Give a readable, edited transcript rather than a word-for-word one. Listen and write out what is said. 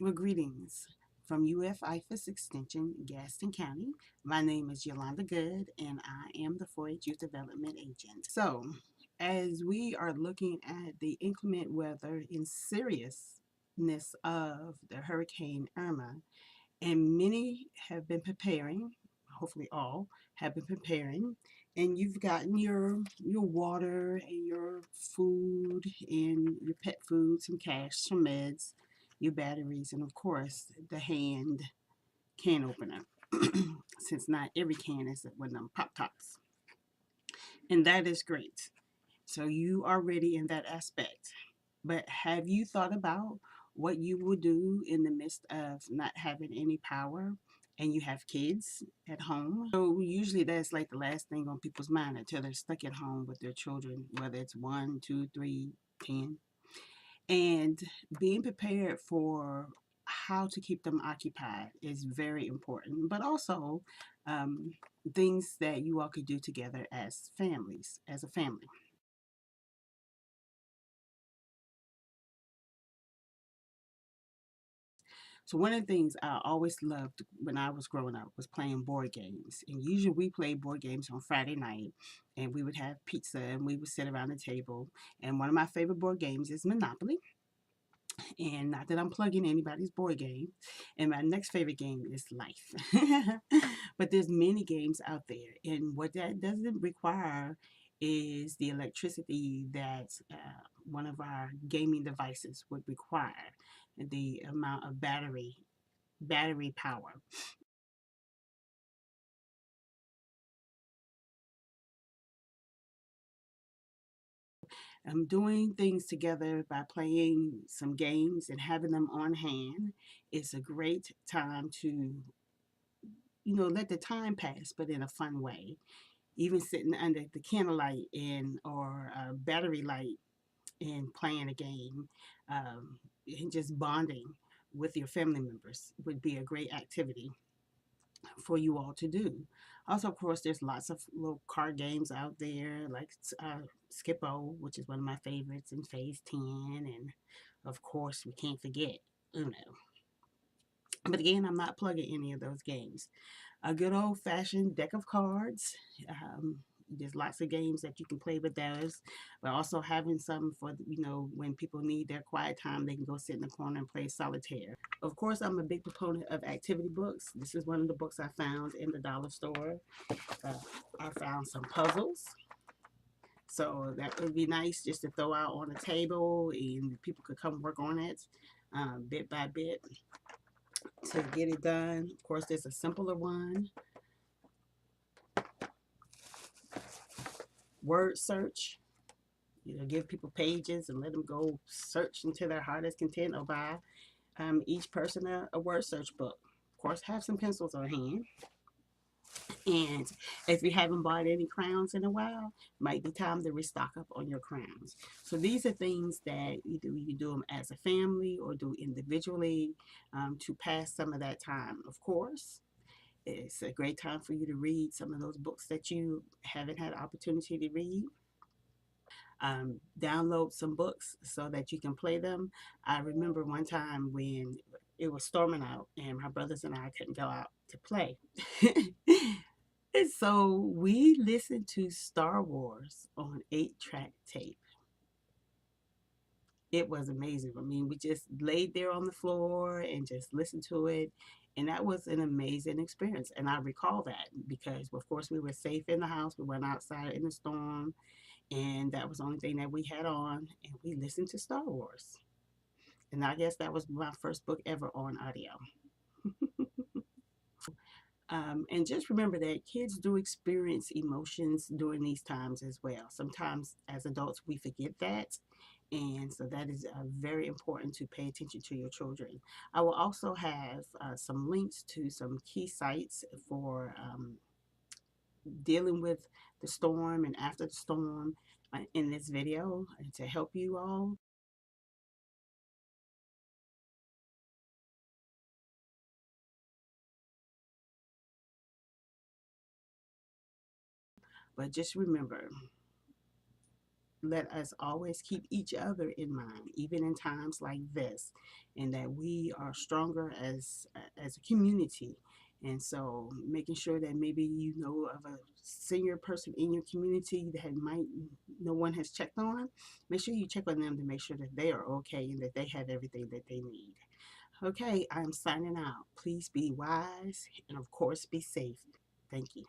Well, greetings from UF-IFAS Extension, Gaston County. My name is Yolanda Good, and I am the 4-H Youth Development Agent. So, as we are looking at the inclement weather and seriousness of the Hurricane Irma, and many have been preparing, hopefully all have been preparing, and you've gotten your water and your food and your pet food, some cash, some meds, your batteries, and of course the hand can opener, since not every can is one of them pop tops, and that is great. So you are ready in that aspect. But have you thought about what you would do in the midst of not having any power and you have kids at home? So usually that's like the last thing on people's mind until they're stuck at home with their children, whether it's 1, 2, 3, 10. And being prepared for how to keep them occupied is very important, but also um, things that you all could do together as families, as a family. So one of the things I always loved when I was growing up was playing board games. And usually we played board games on Friday night, and we would have pizza and we would sit around the table. And one of my favorite board games is Monopoly. And not that I'm plugging anybody's board game. And my next favorite game is Life. But there's many games out there. And what that doesn't require is the electricity that one of our gaming devices would require, the amount of battery power. Doing things together by playing some games and having them on hand is a great time to, let the time pass, but in a fun way. Even sitting under the candlelight and or battery light and playing a game, and just bonding with your family members would be a great activity for you all to do. Also, of course, there's lots of little card games out there like Skip-O, which is one of my favorites, and Phase 10. And of course, we can't forget Uno. But again, I'm not plugging any of those games. A good old fashioned deck of cards. Um, there's lots of games that you can play with those, but also having some for, when people need their quiet time, they can go sit in the corner and play solitaire. Of course, I'm a big proponent of activity books. This is one of the books I found in the dollar store. Uh, I found some puzzles. So that would be nice just to throw out on the table and people could come work on it bit by bit to get it done. Of course, there's a simpler one, word search. Give people pages and let them go search until their heart is content, or buy each person a word search book. Of course, have some pencils on hand. And if you haven't bought any crowns in a while, might be time to restock up on your crowns. So these are things that either you can do them as a family or do individually to pass some of that time. Of course, it's a great time for you to read some of those books that you haven't had opportunity to read. Download some books so that you can play them. I remember one time when it was storming out and my brothers and I couldn't go out to play. And so we listened to Star Wars on 8-track tape. It was amazing. I mean, we just laid there on the floor and just listened to it. And that was an amazing experience. And I recall that because, of course, we were safe in the house. We went outside in the storm. And that was the only thing that we had on. And we listened to Star Wars. And I guess that was my first book ever on audio. And just remember that kids do experience emotions during these times as well. Sometimes as adults, we forget that. And so that is very important to pay attention to your children. I will also have some links to some key sites for dealing with the storm and after the storm in this video to help you all. But just remember, let us always keep each other in mind, even in times like this, and that we are stronger as a community. And so, making sure that maybe you know of a senior person in your community that might no one has checked on, make sure you check on them to make sure that they are okay and that they have everything that they need. Okay, I'm signing out. Please be wise and, of course, be safe. Thank you.